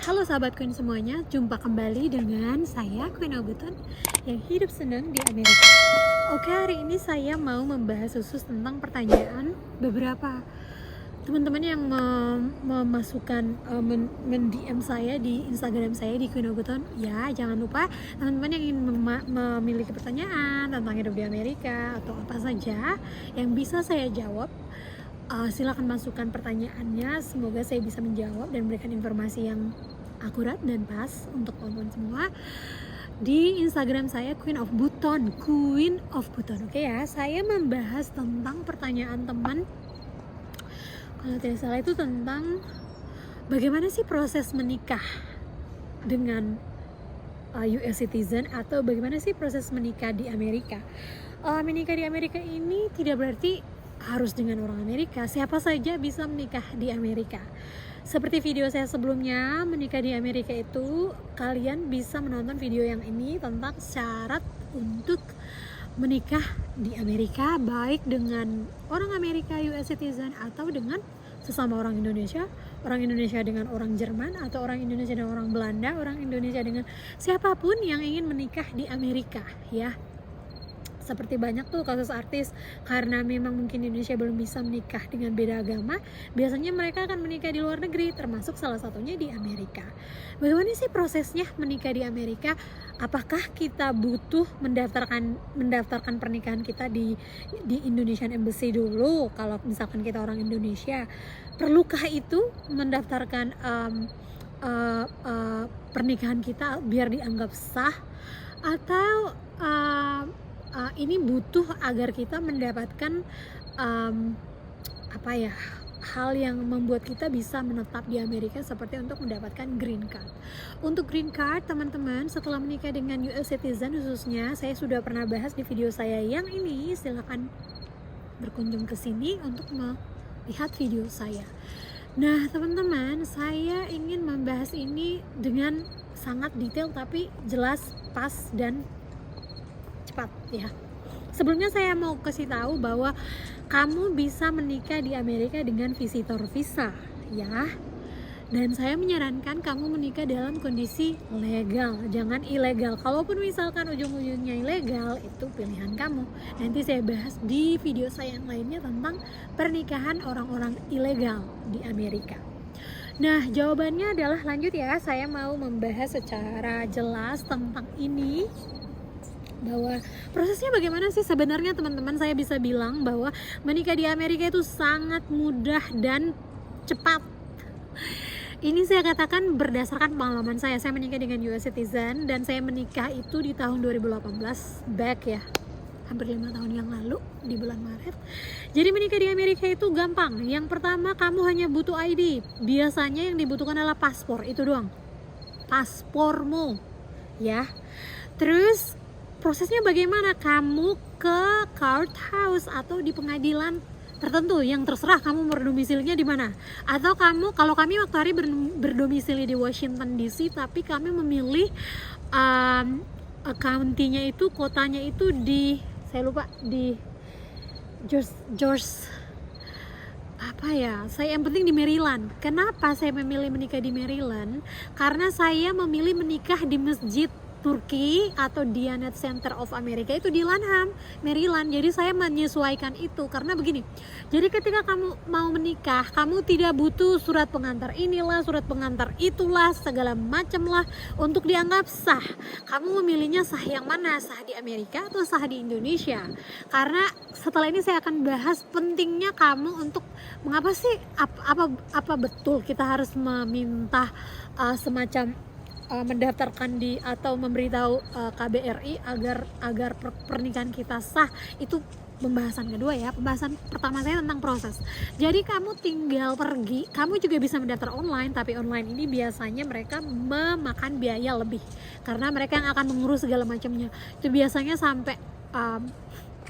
Halo sahabat Queen semuanya, jumpa kembali dengan saya Queen Oguton yang hidup senang di Amerika. Oke, hari ini saya mau membahas khusus tentang pertanyaan beberapa teman-teman yang memasukkan DM saya di Instagram saya di Queen Oguton. Ya, jangan lupa teman-teman yang ingin memiliki pertanyaan tentang hidup di Amerika atau apa saja yang bisa saya jawab, silakan masukkan pertanyaannya. Semoga saya bisa menjawab dan memberikan informasi yang akurat dan pas untuk teman-teman semua di Instagram saya Queen of Buton. Oke ya, saya membahas tentang pertanyaan teman, kalau tidak salah itu tentang bagaimana sih proses menikah dengan US citizen, atau bagaimana sih proses menikah di Amerika. Menikah di Amerika ini tidak berarti harus dengan orang Amerika, siapa saja bisa menikah di Amerika. Seperti video saya sebelumnya, menikah di Amerika itu, kalian bisa menonton video yang ini tentang syarat untuk menikah di Amerika, baik dengan orang Amerika US citizen atau dengan sesama orang Indonesia dengan orang Jerman, atau orang Indonesia dengan orang Belanda, orang Indonesia dengan siapapun yang ingin menikah di Amerika ya. Seperti banyak tuh kasus artis, karena memang mungkin Indonesia belum bisa menikah dengan beda agama, biasanya mereka akan menikah di luar negeri, termasuk salah satunya di Amerika. Bagaimana sih prosesnya menikah di Amerika? Apakah kita butuh mendaftarkan pernikahan kita di Indonesian Embassy dulu kalau misalkan kita orang Indonesia? Perlukah itu mendaftarkan pernikahan kita biar dianggap sah, atau ini butuh agar kita mendapatkan hal yang membuat kita bisa menetap di Amerika, seperti untuk mendapatkan green card. Untuk green card, teman-teman, setelah menikah dengan US citizen khususnya, saya sudah pernah bahas di video saya yang ini. Silakan berkunjung ke sini untuk melihat video saya. Nah, teman-teman, saya ingin membahas ini dengan sangat detail tapi jelas, pas, dan cepat ya. Sebelumnya saya mau kasih tahu bahwa kamu bisa menikah di Amerika dengan visitor visa ya. Dan saya menyarankan kamu menikah dalam kondisi legal, jangan ilegal. Kalaupun misalkan ujung-ujungnya ilegal, itu pilihan kamu. Nanti saya bahas di video saya yang lainnya tentang pernikahan orang-orang ilegal di Amerika. Nah, jawabannya adalah lanjut ya. Saya mau membahas secara jelas tentang ini, bahwa prosesnya bagaimana sih sebenarnya, teman-teman. Saya bisa bilang bahwa menikah di Amerika itu sangat mudah dan cepat. Ini saya katakan berdasarkan pengalaman saya. Saya menikah dengan US citizen dan saya menikah itu di tahun 2018, back ya, hampir 5 tahun yang lalu di bulan Maret. Jadi menikah di Amerika itu gampang. Yang pertama, kamu hanya butuh ID. Biasanya yang dibutuhkan adalah paspor, itu doang, paspormu ya. Terus prosesnya bagaimana? Kamu ke courthouse atau di pengadilan tertentu yang terserah kamu berdomisilinya di mana. Atau kalau kami waktu hari berdomisili di Washington DC, tapi kami memilih county-nya itu, kotanya itu di, saya lupa, di George apa ya, saya yang penting di Maryland. Kenapa saya memilih menikah di Maryland? Karena saya memilih menikah di Masjid Turki atau Diyanet Center of America itu di Lanham, Maryland. Jadi saya menyesuaikan itu karena begini. Jadi ketika kamu mau menikah, kamu tidak butuh surat pengantar inilah, surat pengantar itulah, segala macam lah untuk dianggap sah. Kamu memilihnya sah yang mana? Sah di Amerika atau sah di Indonesia? Karena setelah ini saya akan bahas pentingnya kamu untuk mengapa sih, apa betul kita harus meminta semacam mendaftarkan di atau memberitahu KBRI agar pernikahan kita sah. Itu pembahasan kedua ya. Pembahasan pertama saya tentang proses. Jadi kamu tinggal pergi, kamu juga bisa mendaftar online, tapi online ini biasanya mereka memakan biaya lebih karena mereka yang akan mengurus segala macamnya. Itu biasanya sampai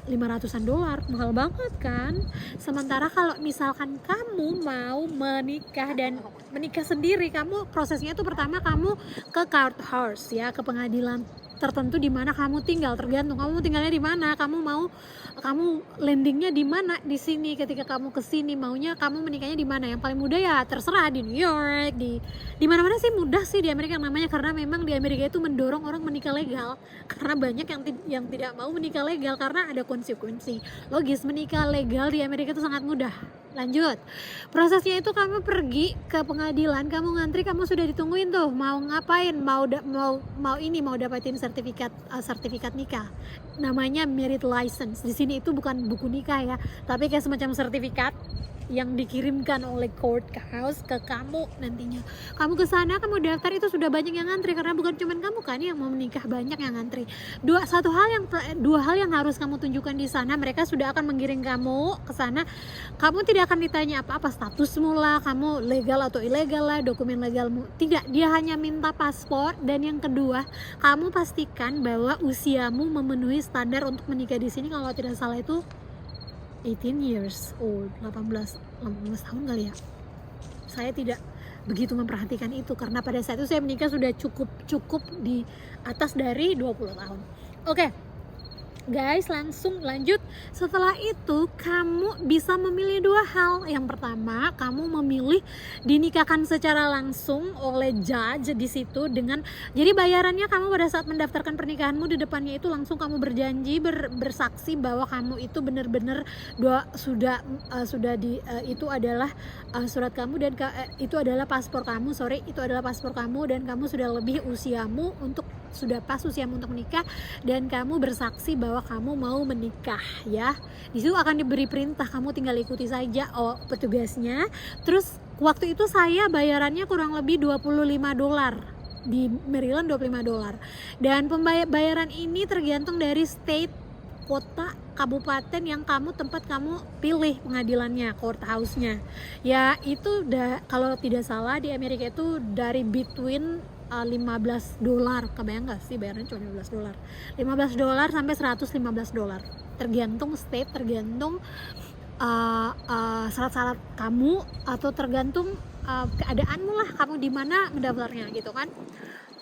$500, mahal banget kan. Sementara kalau misalkan kamu mau menikah dan menikah sendiri, kamu prosesnya itu pertama kamu ke courthouse ya, ke pengadilan tertentu di mana kamu tinggal, tergantung kamu tinggalnya di mana, kamu landingnya di mana di sini. Ketika kamu ke sini maunya kamu menikahnya di mana? Yang paling mudah ya terserah di New York, di mana-mana sih mudah sih di Amerika namanya, karena memang di Amerika itu mendorong orang menikah legal, karena banyak yang tidak mau menikah legal karena ada konsekuensi. Logis, menikah legal di Amerika itu sangat mudah. Lanjut, prosesnya itu kamu pergi ke pengadilan, kamu ngantri, kamu sudah ditungguin tuh, mau ngapain, mau dapatin sertifikat nikah, namanya marriage license. Di sini itu bukan buku nikah ya, tapi kayak semacam sertifikat yang dikirimkan oleh courthouse ke kamu nantinya. Kamu ke sana, kamu daftar, itu sudah banyak yang ngantri, karena bukan cuma kamu kan yang mau menikah, banyak yang ngantri. Dua hal yang harus kamu tunjukkan di sana, mereka sudah akan mengirim kamu ke sana. Kamu tidak akan ditanya apa-apa statusmu lah, kamu legal atau ilegal lah, dokumen legalmu. Tidak, dia hanya minta paspor, dan yang kedua, kamu pastikan bahwa usiamu memenuhi standar untuk menikah di sini. Kalau tidak salah itu 18 years old, 18 tahun kali ya. Saya tidak begitu memperhatikan itu karena pada saat itu saya menikah sudah cukup di atas dari 20 tahun. Oke. Guys, langsung lanjut. Setelah itu kamu bisa memilih dua hal. Yang pertama, kamu memilih dinikahkan secara langsung oleh judge di situ dengan, jadi bayarannya kamu pada saat mendaftarkan pernikahanmu di depannya itu langsung kamu berjanji bersaksi bahwa kamu itu benar-benar itu adalah surat kamu dan itu adalah paspor kamu. Itu adalah paspor kamu dan kamu sudah lebih usiamu sudah pas usiamu untuk menikah, dan kamu bersaksi bahwa kamu mau menikah ya. Di situ akan diberi perintah, kamu tinggal ikuti saja petugasnya. Terus waktu itu saya bayarannya kurang lebih $25 di Maryland, $25. Dan pembayaran ini tergantung dari state, kota, kabupaten yang tempat kamu pilih pengadilannya, courthouse-nya. Ya itu kalau tidak salah di Amerika itu dari between $15, kebayang gak sih bayarannya cuma $15? $15 sampai $115, tergantung state, tergantung syarat-syarat kamu, atau tergantung keadaanmu lah, kamu di mana mendaftarnya gitu kan.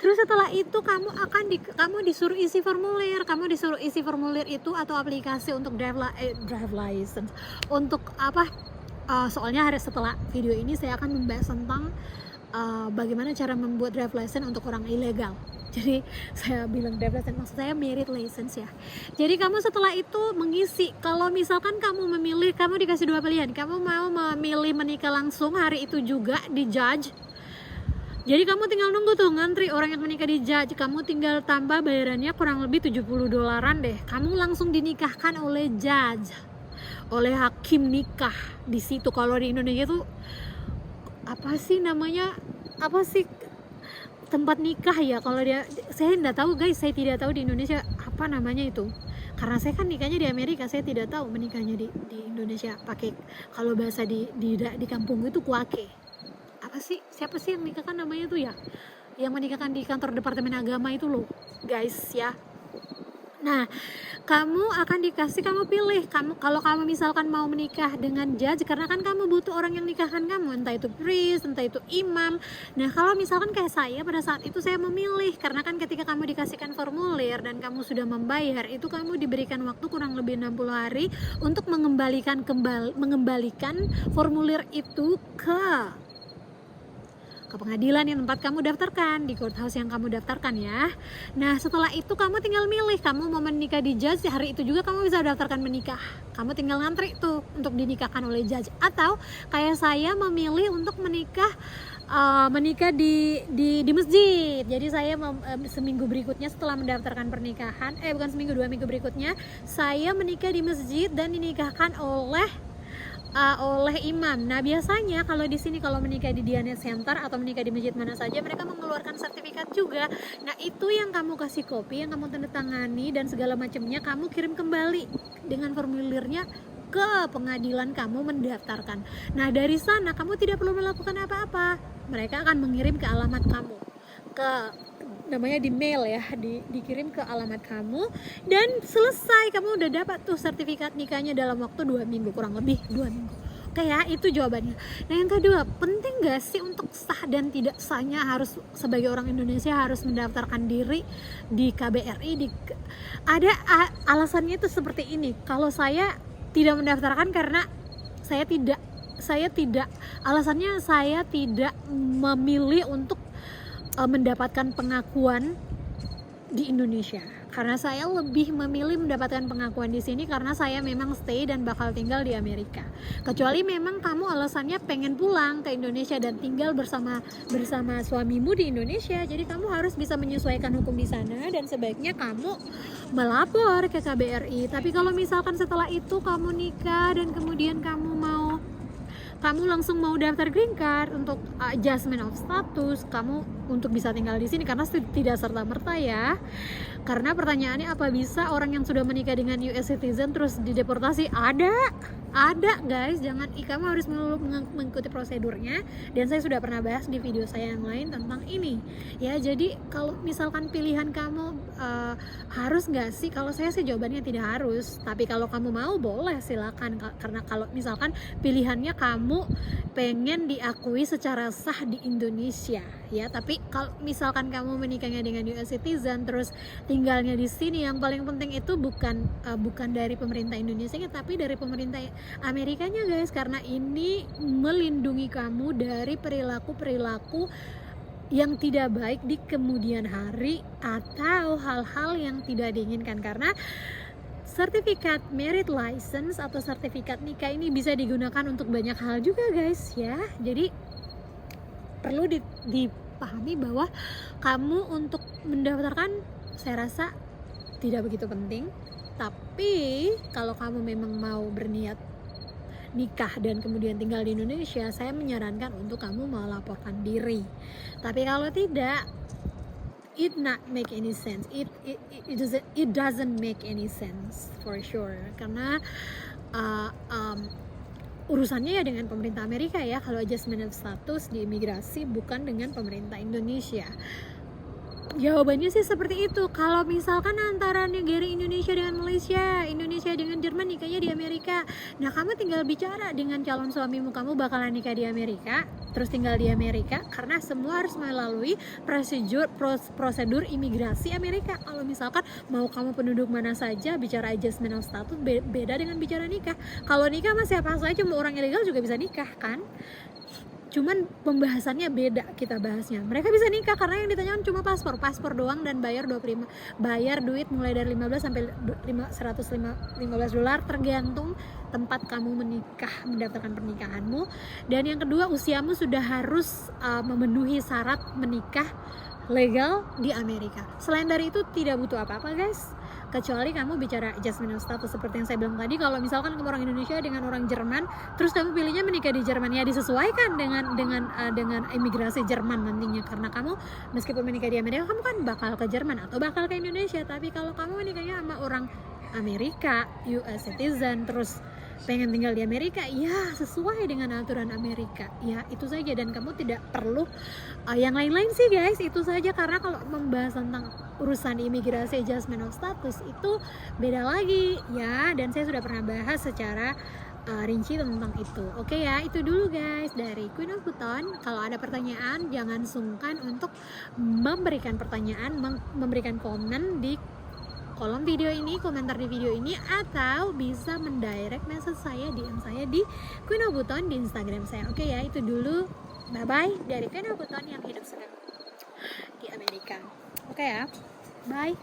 Terus setelah itu kamu disuruh isi formulir. Itu atau aplikasi untuk drive license. Untuk apa? Soalnya setelah video ini saya akan membahas tentang bagaimana cara membuat drive license untuk orang ilegal. Jadi saya bilang drive license, maksud saya marriage license ya. Jadi kamu setelah itu mengisi, kalau misalkan kamu dikasih dua pilihan, kamu mau memilih menikah langsung hari itu juga di judge. Jadi kamu tinggal nunggu tuh ngantri orang yang menikah di judge, kamu tinggal tambah bayarannya kurang lebih $70 deh. Kamu langsung dinikahkan oleh judge, oleh hakim nikah di situ. Kalau di Indonesia tuh apa sih namanya, tempat nikah ya, kalau saya tidak tahu guys, saya tidak tahu di Indonesia apa namanya itu, karena saya kan nikahnya di Amerika, saya tidak tahu menikahnya di Indonesia pakai, kalau bahasa di kampung itu kuake. Siapa sih yang nikahkan namanya tuh ya, yang menikahkan di kantor departemen agama itu loh guys ya. Nah, kamu pilih, kalau kamu misalkan mau menikah dengan judge, karena kan kamu butuh orang yang nikahkan kamu, entah itu priest, entah itu imam. Nah, kalau misalkan kayak saya, pada saat itu saya memilih, karena kan ketika kamu dikasihkan formulir dan kamu sudah membayar, itu kamu diberikan waktu kurang lebih 60 hari untuk mengembalikan formulir itu ke pengadilan yang tempat kamu daftarkan, di courthouse yang kamu daftarkan ya. Nah, setelah itu kamu tinggal milih, kamu mau menikah di judge, hari itu juga kamu bisa daftarkan menikah. Kamu tinggal ngantri tuh untuk dinikahkan oleh judge. Atau kayak saya memilih untuk menikah di masjid. Jadi saya seminggu berikutnya setelah mendaftarkan pernikahan, bukan seminggu, 2 minggu berikutnya saya menikah di masjid dan dinikahkan oleh imam. Nah, biasanya kalau di sini kalau menikah di Diyanet Center atau menikah di masjid mana saja, mereka mengeluarkan sertifikat juga. Nah, itu yang kamu kasih kopi, yang kamu tanda tangani dan segala macamnya, kamu kirim kembali dengan formulirnya ke pengadilan kamu mendaftarkan. Nah, dari sana kamu tidak perlu melakukan apa-apa. Mereka akan mengirim ke alamat kamu, namanya di mail ya, dikirim ke alamat kamu, dan selesai, kamu udah dapat tuh sertifikat nikahnya dalam waktu 2 minggu, kurang lebih 2 minggu. Oke ya, itu jawabannya. Nah yang kedua, penting gak sih untuk sah dan tidak sahnya harus sebagai orang Indonesia harus mendaftarkan diri di KBRI? Ada alasannya itu seperti ini. Kalau saya tidak mendaftarkan karena saya tidak alasannya saya tidak memilih untuk mendapatkan pengakuan di Indonesia, karena saya lebih memilih mendapatkan pengakuan di sini karena saya memang stay dan bakal tinggal di Amerika. Kecuali memang kamu alasannya pengen pulang ke Indonesia dan tinggal bersama suamimu di Indonesia, jadi kamu harus bisa menyesuaikan hukum di sana dan sebaiknya kamu melapor ke KBRI. Tapi kalau misalkan setelah itu kamu nikah dan kemudian kamu langsung mau daftar green card untuk adjustment of status, kamu untuk bisa tinggal di sini, karena tidak serta-merta ya. Karena pertanyaannya, apa bisa orang yang sudah menikah dengan US citizen terus dideportasi? Ada guys, jangan, kamu harus mengikuti prosedurnya, dan saya sudah pernah bahas di video saya yang lain tentang ini ya. Jadi kalau misalkan pilihan kamu harus nggak sih, kalau saya sih jawabannya tidak harus, tapi kalau kamu mau boleh silakan, karena kalau misalkan pilihannya kamu pengen diakui secara sah di Indonesia ya. Tapi kalau misalkan kamu menikahnya dengan US citizen terus tinggalnya di sini, yang paling penting itu bukan dari pemerintah Indonesia tapi dari pemerintah Amerikanya guys, karena ini melindungi kamu dari perilaku yang tidak baik di kemudian hari atau hal-hal yang tidak diinginkan. Karena sertifikat marriage license atau sertifikat nikah ini bisa digunakan untuk banyak hal juga guys ya. Jadi perlu dipahami bahwa kamu untuk mendaftarkan saya rasa tidak begitu penting. Tapi kalau kamu memang mau berniat nikah dan kemudian tinggal di Indonesia, saya menyarankan untuk kamu melaporkan diri. Tapi kalau tidak, it not make any sense. It doesn't make any sense for sure. Karena urusannya ya dengan pemerintah Amerika ya, kalau adjustment of status di imigrasi, bukan dengan pemerintah Indonesia. Jawabannya sih seperti itu. Kalau misalkan antara negara Indonesia dengan Malaysia, Indonesia dengan Jerman, nikahnya di Amerika, nah kamu tinggal bicara dengan calon suamimu, kamu bakalan nikah di Amerika, terus tinggal di Amerika, karena semua harus melalui prosedur imigrasi Amerika. Kalau misalkan mau kamu penduduk mana saja, bicara adjustment of status beda dengan bicara nikah. Kalau nikah mah siapa saja, mau orang ilegal juga bisa nikah kan. Cuman pembahasannya beda kita bahasnya. Mereka bisa nikah karena yang ditanyakan cuma paspor doang, dan bayar duit mulai dari 15 sampai $115 tergantung tempat kamu menikah, mendaftarkan pernikahanmu. Dan yang kedua, usiamu sudah harus memenuhi syarat menikah legal di Amerika. Selain dari itu tidak butuh apa-apa guys, kecuali kamu bicara adjustment of status seperti yang saya bilang tadi. Kalau misalkan kamu orang Indonesia dengan orang Jerman, terus kamu pilihnya menikah di Jerman, ya disesuaikan dengan imigrasi Jerman nantinya, karena kamu meskipun menikah di Amerika, kamu kan bakal ke Jerman atau bakal ke Indonesia. Tapi kalau kamu menikahnya sama orang Amerika, US citizen, terus pengen tinggal di Amerika, ya sesuai dengan aturan Amerika ya, itu saja. Dan kamu tidak perlu yang lain-lain sih guys, itu saja. Karena kalau membahas tentang urusan imigrasi adjustment of status itu beda lagi ya, dan saya sudah pernah bahas secara rinci tentang itu. Oke ya, itu dulu guys dari Queen of Button. Kalau ada pertanyaan jangan sungkan untuk memberikan pertanyaan, memberikan komen di kolom video ini, komentar di video ini, atau bisa mendirect message saya, DM saya di Queen of Button di Instagram saya. Oke ya, itu dulu. Bye bye dari Queen of Button yang hidup senang di Amerika. Oke ya, bye.